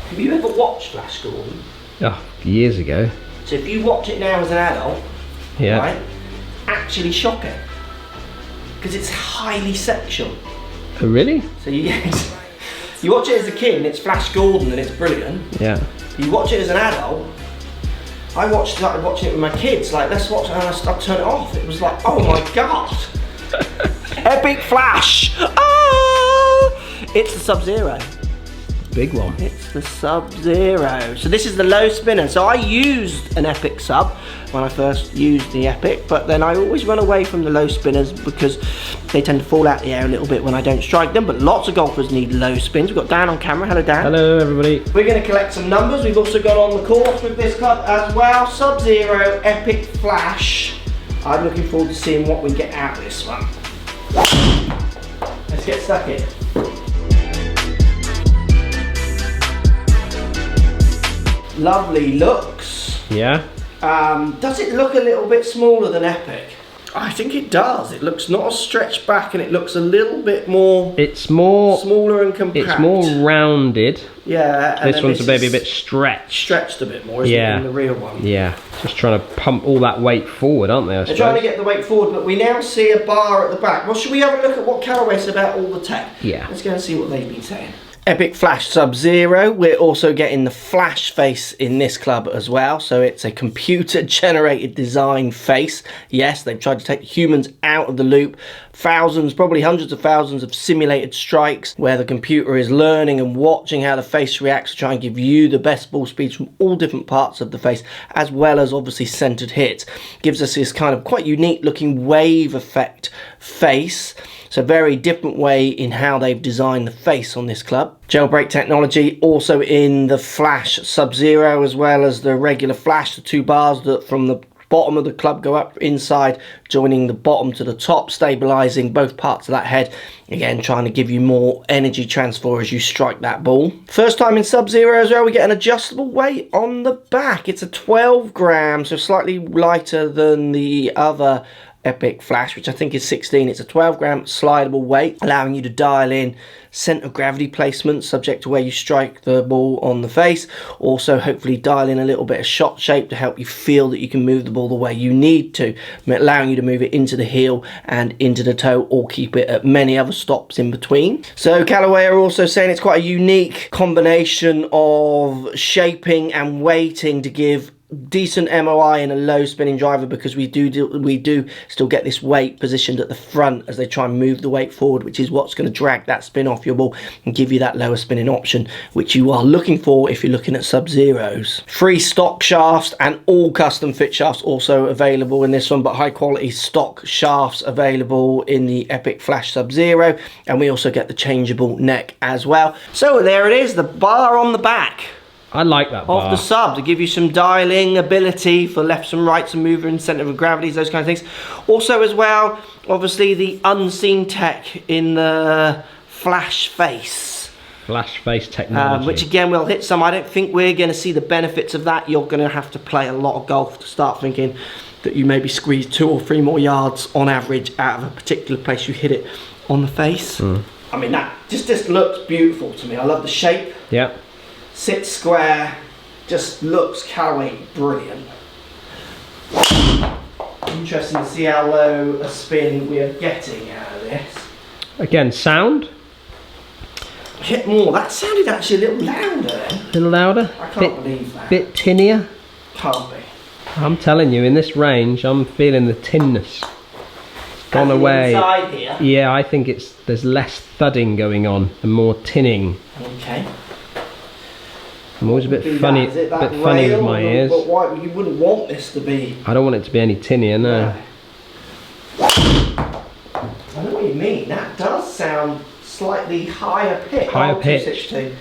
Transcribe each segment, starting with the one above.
Have you ever watched Flash Gordon? Oh, years ago. So if you watch it now as an adult, Yeah. right, actually shocking. Because it's highly sexual. Oh, really? So you watch it as a kid and it's Flash Gordon and it's brilliant. Yeah. You watch it as an adult. I started watching it with my kids. Like, let's watch it, and I turned it off. It was like, oh my god, epic Flash! Oh, it's the Sub-Zero. Big one. It's the Sub-Zero. So this is the low spinner. So I used an Epic Sub when I first used the Epic, but then I always run away from the low spinners because they tend to fall out the air a little bit when I don't strike them, but lots of golfers need low spins. We've got Dan on camera. Hello, Dan. Hello, everybody. We're going to collect some numbers. We've also got on the course with this club as well. Sub-Zero Epic Flash. I'm looking forward to seeing what we get out of this one. Let's get stuck in. Lovely looks. Yeah. Does it look a little bit smaller than Epic? I think it does. It looks not as stretched back and it looks a little bit more... It's more... smaller and compact. It's more rounded. Yeah. This one's maybe a bit stretched. Stretched a bit more, isn't it, than the real one? Yeah. Just trying to pump all that weight forward, aren't they, I suppose? They're trying to get the weight forward, but we now see a bar at the back. Well, should we have a look at what Callaway said about all the tech? Yeah. Let's go and see what they've been saying. Epic Flash Sub-Zero. We're also getting the flash face in this club as well. So it's a computer generated design face. Yes, they've tried to take humans out of the loop. Thousands, probably hundreds of thousands of simulated strikes where the computer is learning and watching how the face reacts to try and give you the best ball speeds from all different parts of the face, as well as obviously centered hits. Gives us this kind of quite unique looking wave effect face. So very different way in how they've designed the face on this club. Jailbreak technology also in the Flash Sub-Zero, as well as the regular Flash, the two bars that from the bottom of the club go up inside, joining the bottom to the top, stabilizing both parts of that head. Again, trying to give you more energy transfer as you strike that ball. First time in Sub-Zero as well, we get an adjustable weight on the back. It's a 12 grams, so slightly lighter than the other Epic Flash, which I think is 16. It's a 12 gram slidable weight, allowing you to dial in center of gravity placement subject to where you strike the ball on the face. Also hopefully dial in a little bit of shot shape to help you feel that you can move the ball the way you need to, allowing you to move it into the heel and into the toe, or keep it at many other stops in between. So Callaway are also saying it's quite a unique combination of shaping and weighting to give decent MOI in a low spinning driver, because we do still get this weight positioned at the front as they try and move the weight forward, which is what's going to drag that spin off your ball and give you that lower spinning option, which you are looking for if you're looking at Sub-Zeros. Free stock shafts and all custom fit shafts also available in this one, but high quality stock shafts available in the Epic Flash Sub-Zero, and we also get the changeable neck as well. So there it is, the bar on the back. I like that bar. Of the sub, to give you some dialing ability for lefts and rights and mover and centre of gravities, those kind of things. Also as well, obviously the unseen tech in the flash face. Flash face technology. Which again, we'll hit some. I don't think we're going to see the benefits of that. You're going to have to play a lot of golf to start thinking that you maybe squeeze 2 or 3 more yards on average out of a particular place you hit it on the face. I mean, that just looks beautiful to me. I love the shape. Yeah. Sits square, just looks Callaway brilliant. Interesting to see how low a spin we are getting out of this. Again, sound. Hit more. That sounded actually a little louder then. A little louder. I can't believe that. Bit tinnier. Can't be. I'm telling you, in this range, I'm feeling the tinness. It's gone away. Inside here. Yeah, I think there's less thudding going on and more tinning. Okay. I'm always a bit funny with my ears. But why you wouldn't want this to be? I don't want it to be any tinnier, no. I know what you mean. That does sound slightly higher pitch. Higher pitch. 262.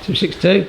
262.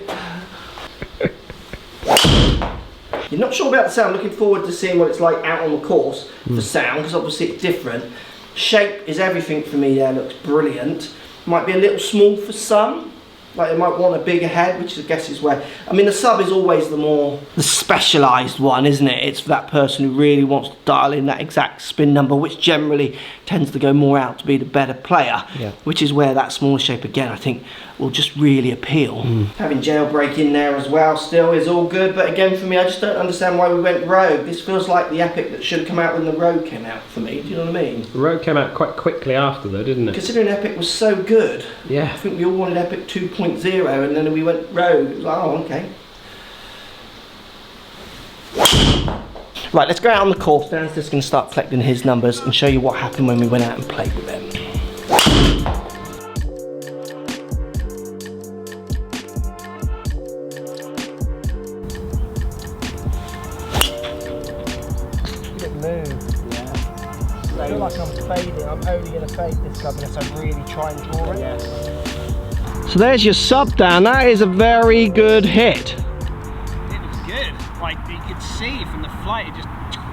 You're not sure about the sound. Looking forward to seeing what it's like out on the course for sound, because obviously it's different. Shape is everything for me there. Looks brilliant. Might be a little small for some. Like they might want a bigger head, which I guess is where... I mean, the sub is always the specialised one, isn't it? It's for that person who really wants to dial in that exact spin number, which generally tends to go more out to be the better player, which is where that smaller shape, again, I think will just really appeal. Having jailbreak in there as well still is all good, but again for me, I just don't understand why we went Rogue. This feels like the Epic that should have come out when the Rogue came out for me, do you know what I mean? The Rogue came out quite quickly after though, didn't it? Considering Epic was so good, yeah. I think we all wanted Epic 2.0 and then we went Rogue. It was like, oh, okay. Right, let's go out on the course. Dan's just going to start collecting his numbers and show you what happened when we went out and played with them. I feel like I'm fading. I'm only going to fade this club unless I really try and draw it. Yes. So there's your sub, Dan. That is a very good hit. It was good. Like you could see from the flight, it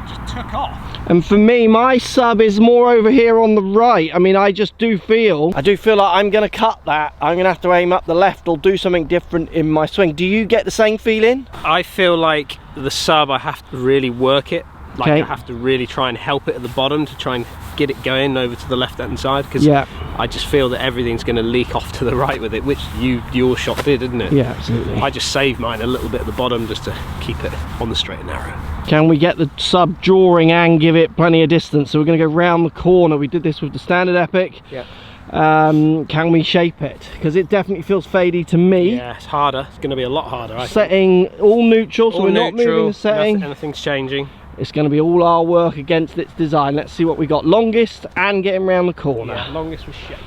just took off. And for me, my sub is more over here on the right. I mean, I do feel like I'm going to cut that. I'm going to have to aim up the left or do something different in my swing. Do you get the same feeling? I feel like the sub, I have to really work it. Like okay. I have to really try and help it at the bottom to try and get it going over to the left hand side, because I just feel that everything's going to leak off to the right with it, which your shot did, didn't it? Yeah, absolutely. I just saved mine a little bit at the bottom just to keep it on the straight and narrow. Can we get the sub drawing and give it plenty of distance? So we're going to go round the corner. We did this with the standard Epic. Yeah. Can we shape it? Because it definitely feels fadey to me. Yeah, it's harder. It's going to be a lot harder, I think. Setting all neutral, so we're not moving the setting. Anything's changing. It's going to be all our work against its design. Let's see what we got. Longest and getting round the corner. Yeah, longest was shape.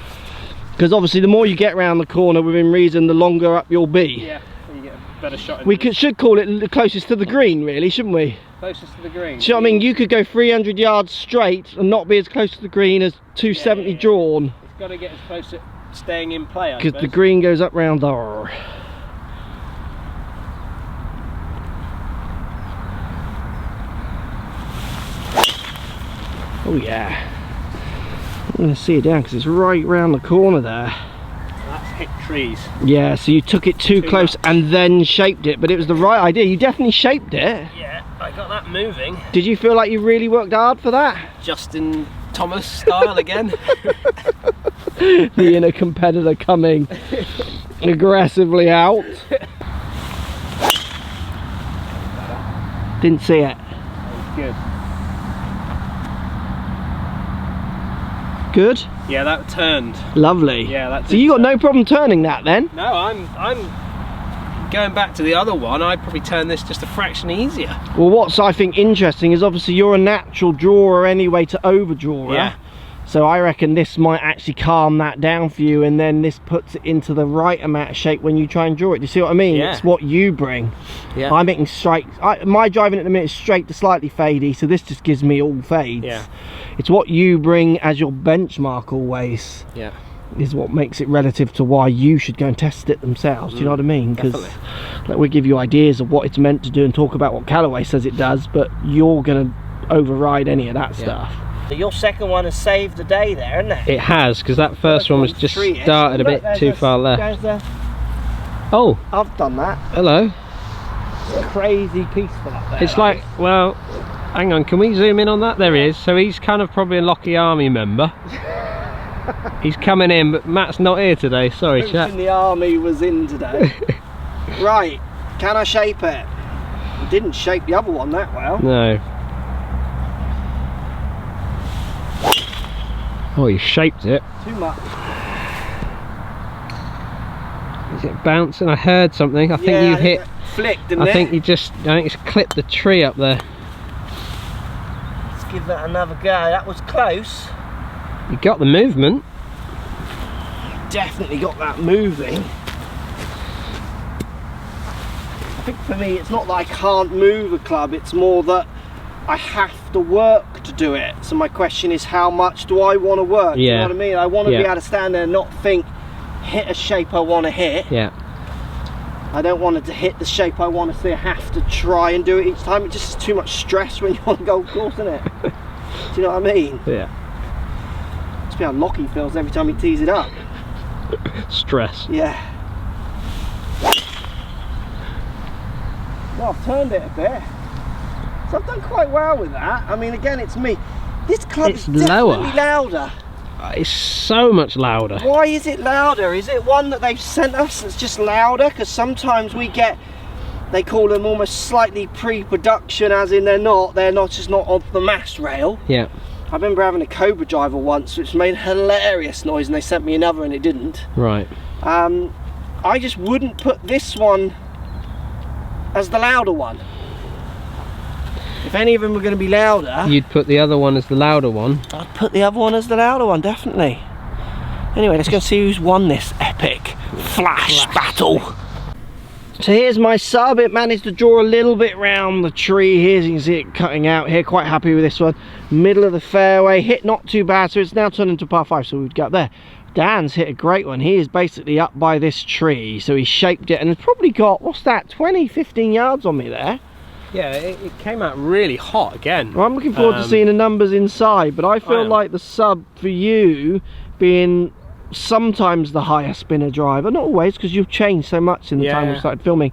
Because obviously the more you get round the corner within reason, the longer up you'll be. Yeah, so you get a better shot. We should call it the closest to the green, really, shouldn't we? Closest to the green. So I mean, you could go 300 yards straight and not be as close to the green as 270 drawn. It's got to get as close to staying in play, I because the green goes up round there. Oh yeah, I'm going to see it down because it's right round the corner there. That's hit trees. Yeah, so you took it too close and then shaped it, but it was the right idea. You definitely shaped it. Yeah, I got that moving. Did you feel like you really worked hard for that? Justin Thomas style again. The inner competitor coming aggressively out. Didn't see it. Good. Good? Yeah, that turned. Lovely. Yeah, that's so you got no problem turning that then? No, I'm going back to the other one. I'd probably turn this just a fraction easier. Well, what's I think interesting is obviously you're a natural drawer anyway to overdrawer. Yeah. So I reckon this might actually calm that down for you, and then this puts it into the right amount of shape when you try and draw it. Do you see what I mean? Yeah. It's what you bring. Yeah. I'm making straight. My driving at the minute is straight to slightly fadey, so this just gives me all fades. Yeah. It's what you bring as your benchmark always. Yeah. Is what makes it relative to why you should go and test it themselves. Do you know what I mean? Because like, we give you ideas of what it's meant to do and talk about what Callaway says it does, but you're going to override any of that stuff. So your second one has saved the day there, isn't it? It has, because that first one was just started a bit too far left. Oh, I've done that. Hello. It's a crazy peaceful up there. It's like, well, hang on, can we zoom in on that? There he is. So he's kind of probably a Lockheed Army member. He's coming in, but Matt's not here today. Sorry, chap. The army was in today. Right, can I shape it? I didn't shape the other one that well. No. Oh, you shaped it. Too much. Is it bouncing? I heard something. I think you hit. Flicked, didn't it? I think it's clipped the tree up there. Let's give that another go. That was close. You got the movement. Definitely got that moving. I think for me, it's not that I can't move a club. It's more that I have to work to do it. So my question is, how much do I want to work? Yeah. You know what I mean? I want to be able to stand there and not think, hit a shape I want to hit. Yeah. I don't want it to hit the shape I want to see. I have to try and do it each time. It just is too much stress when you're on a golf course, isn't it? Do you know what I mean? Yeah. It's how Lockie feels every time he tees it up. Stress. Yeah. Well, I've turned it a bit. So I've done quite well with that. I mean, again, it's me. This club is definitely louder. It's so much louder. Why is it louder? Is it one that they've sent us that's just louder? Because sometimes we get, they call them almost slightly pre-production, as in they're not just not on the mast rail. Yeah. I remember having a Cobra driver once which made hilarious noise, and they sent me another and it didn't. Right. I just wouldn't put this one as the louder one. If any of them were going to be louder, you'd put the other one as the louder one. I'd put the other one as the louder one, definitely. Anyway, let's go see who's won this epic flash battle. So here's my sub. It managed to draw a little bit round the tree here, as you can see it cutting out here. Quite happy with this one. Middle of the fairway, hit not too bad, so it's now turned into par 5, so we'd go up there. Dan's hit a great one. He is basically up by this tree, so he shaped it and has probably got, what's that, 20, 15 yards on me there. Yeah, it came out really hot again. Well, I'm looking forward to seeing the numbers inside, but I feel like the sub for you being sometimes the higher spinner driver, not always, because you've changed so much in the time we started filming.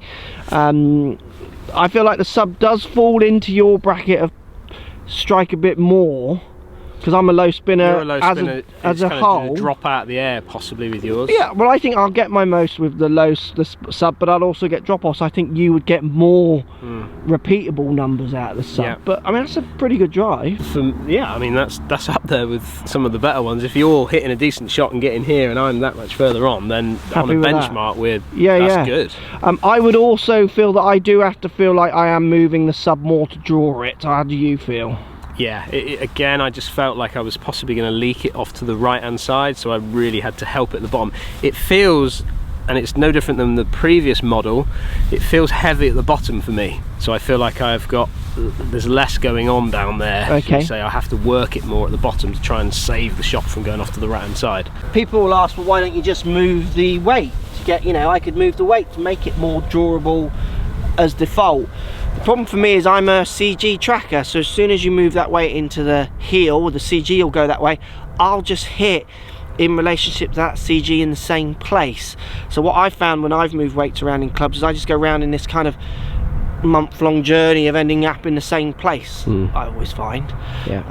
I feel like the sub does fall into your bracket of strike a bit more, because I'm a low spinner. You're a low spinner. As a whole. Drop out of the air possibly with yours. Yeah, well, I think I'll get my most with the sub, but I'll also get drop-offs. I think you would get more repeatable numbers out of the sub. Yeah. But I mean, that's a pretty good drive. Yeah, I mean that's up there with some of the better ones. If you're hitting a decent shot and getting here, and I'm that much further on, then on a benchmark, that's good. I would also feel that I do have to feel like I am moving the sub more to draw it. How do you feel? Yeah, again, I just felt like I was possibly going to leak it off to the right hand side, so I really had to help it at the bottom. It feels, and it's no different than the previous model, it feels heavy at the bottom for me, so I feel like there's less going on down there. Okay. So I have to work it more at the bottom to try and save the shot from going off to the right hand side. People will ask, well, why don't you just move the weight to get, I could move the weight to make it more drawable as default. The problem for me is I'm a CG tracker, so as soon as you move that weight into the heel, the CG will go that way. I'll just hit in relationship to that CG in the same place. So what I've found when I've moved weights around in clubs is I just go around in this kind of month-long journey of ending up in the same place. I always find. Yeah.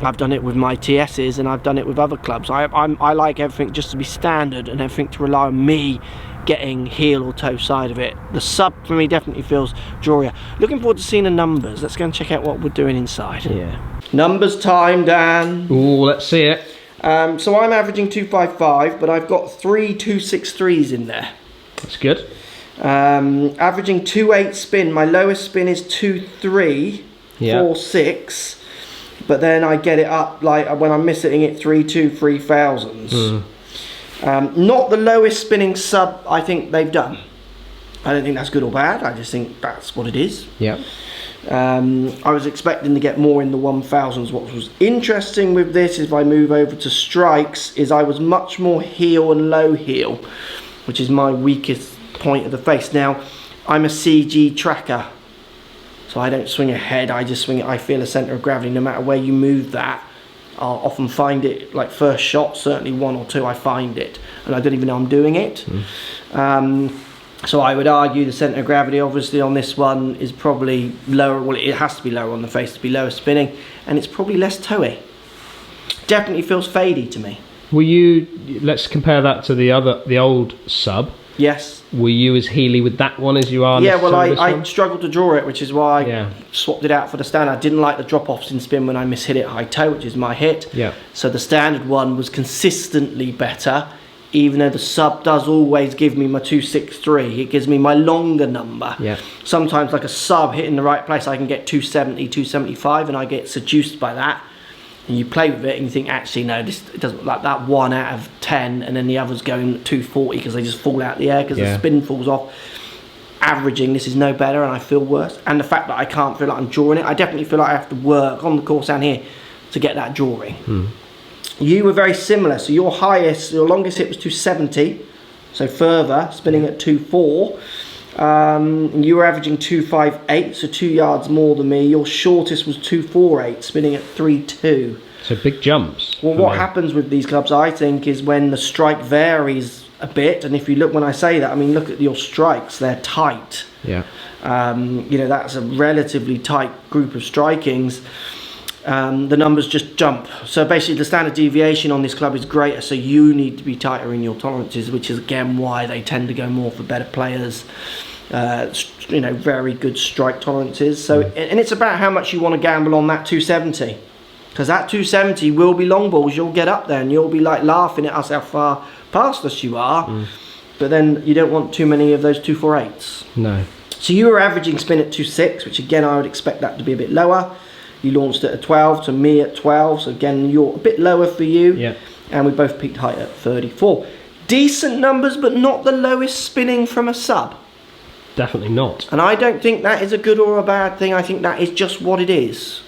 I've done it with my TSs and I've done it with other clubs. I like everything just to be standard and everything to rely on me getting heel or toe side of it. The sub for me definitely feels drawier. Looking forward to seeing the numbers. Let's go and check out what we're doing inside. Yeah. Numbers time, Dan. Ooh, let's see it. So I'm averaging 255, but I've got 3 263s in there. That's good. Averaging 2.8 spin. My lowest spin is 2.346, but then I get it up like when I'm missing it 3.2 3,000s. Not the lowest spinning sub I think they've done. I don't think that's good or bad. I just think that's what it is. Yeah. I was expecting to get more in the 1,000s. What was interesting with this, if I move over to strikes, is I was much more heel and low heel, which is my weakest point of the face. Now, I'm a CG tracker, so I don't swing ahead. I just swing it. I feel a centre of gravity. No matter where you move that, I'll often find it, like first shot, certainly 1 or 2, I find it, and I don't even know I'm doing it. So I would argue the centre of gravity, obviously, on this one is probably lower. Well, it has to be lower on the face to be lower spinning, and it's probably less toey. Definitely feels fadey to me. Were you? Let's compare that to the old sub. Yes. Were you as heely with that one as you are? Yeah, well, I struggled to draw it, which is why I swapped it out for the standard. I didn't like the drop-offs in spin when I mishit it high toe, which is my hit. Yeah. So the standard one was consistently better, even though the sub does always give me my 263. It gives me my longer number. Yeah. Sometimes, like a sub hitting the right place, I can get 270, 275, and I get seduced by that. And you play with it and you think, actually no, it doesn't, like that 1 out of 10, and then the others going 240 because they just fall out the air because the spin falls off. Averaging, this is no better, and I feel worse. And the fact that I can't feel like I'm drawing it, I definitely feel like I have to work on the course down here to get that drawing. You were very similar, so your longest hit was 270, so further, spinning at 2.4. You were averaging 2.58, so 2 yards more than me. Your shortest was 2.48, spinning at 3.2. So big jumps. Well, what happens with these clubs, I think, is when the strike varies a bit, and if you look, when I say that, I mean look at your strikes, they're tight. Yeah. That's a relatively tight group of strikings. the numbers just jump. So basically the standard deviation on this club is greater, so you need to be tighter in your tolerances, which is again why they tend to go more for better players. You know, very good strike tolerances. So, and it's about how much you want to gamble on that 270, because that 270 will be long balls. You'll get up there and you'll be like laughing at us how far past us you are, but then you don't want too many of those 248s. No. So you were averaging spin at 2.6, which again I would expect that to be a bit lower. You launched it at 12, to me at 12, so again you're a bit lower for you. Yeah. And we both peaked height at 34. Decent numbers, but not the lowest spinning from a sub. Definitely not. And I don't think that is a good or a bad thing. I think that is just what it is.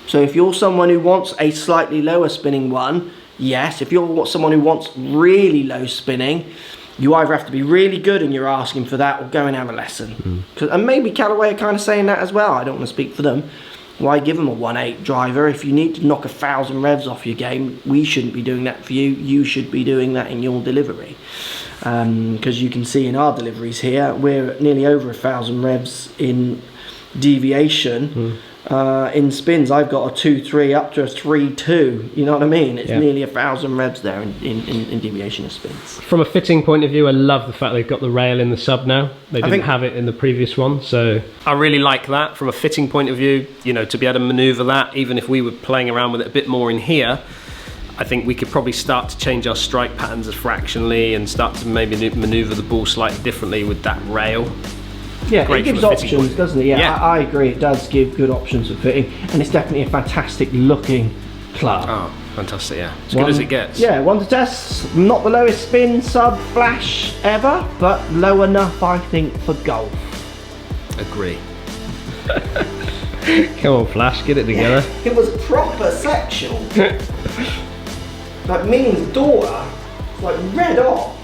So if you're someone who wants a slightly lower spinning one, yes. If you're someone who wants really low spinning, you either have to be really good and you're asking for that, or go and have a lesson. And maybe Callaway are kind of saying that as well. I don't want to speak for them. Why give them a 1.8 driver? If you need to knock 1,000 revs off your game, we shouldn't be doing that for you. You should be doing that in your delivery. Because you can see in our deliveries here, we're nearly over 1,000 revs in deviation. In spins, I've got a 2.3 up to a 3.2. You know what I mean? It's nearly 1,000 revs there in deviation of spins. From a fitting point of view, I love the fact they've got the rail in the sub now. They didn't have it in the previous one, so I really like that. From a fitting point of view, you know, to be able to manoeuvre that, even if we were playing around with it a bit more in here, I think we could probably start to change our strike patterns fractionally and start to maybe manoeuvre the ball slightly differently with that rail. Yeah, Great it gives options, doesn't it? Yeah, I agree. It does give good options for fitting, and it's definitely a fantastic looking club. Oh, fantastic! Yeah, as good as it gets. Yeah, one to test. Not the lowest spin sub flash ever, but low enough, I think, for golf. Agree. Come on, Flash, get it together. It was proper sexual. Like Ming's daughter, like red hot.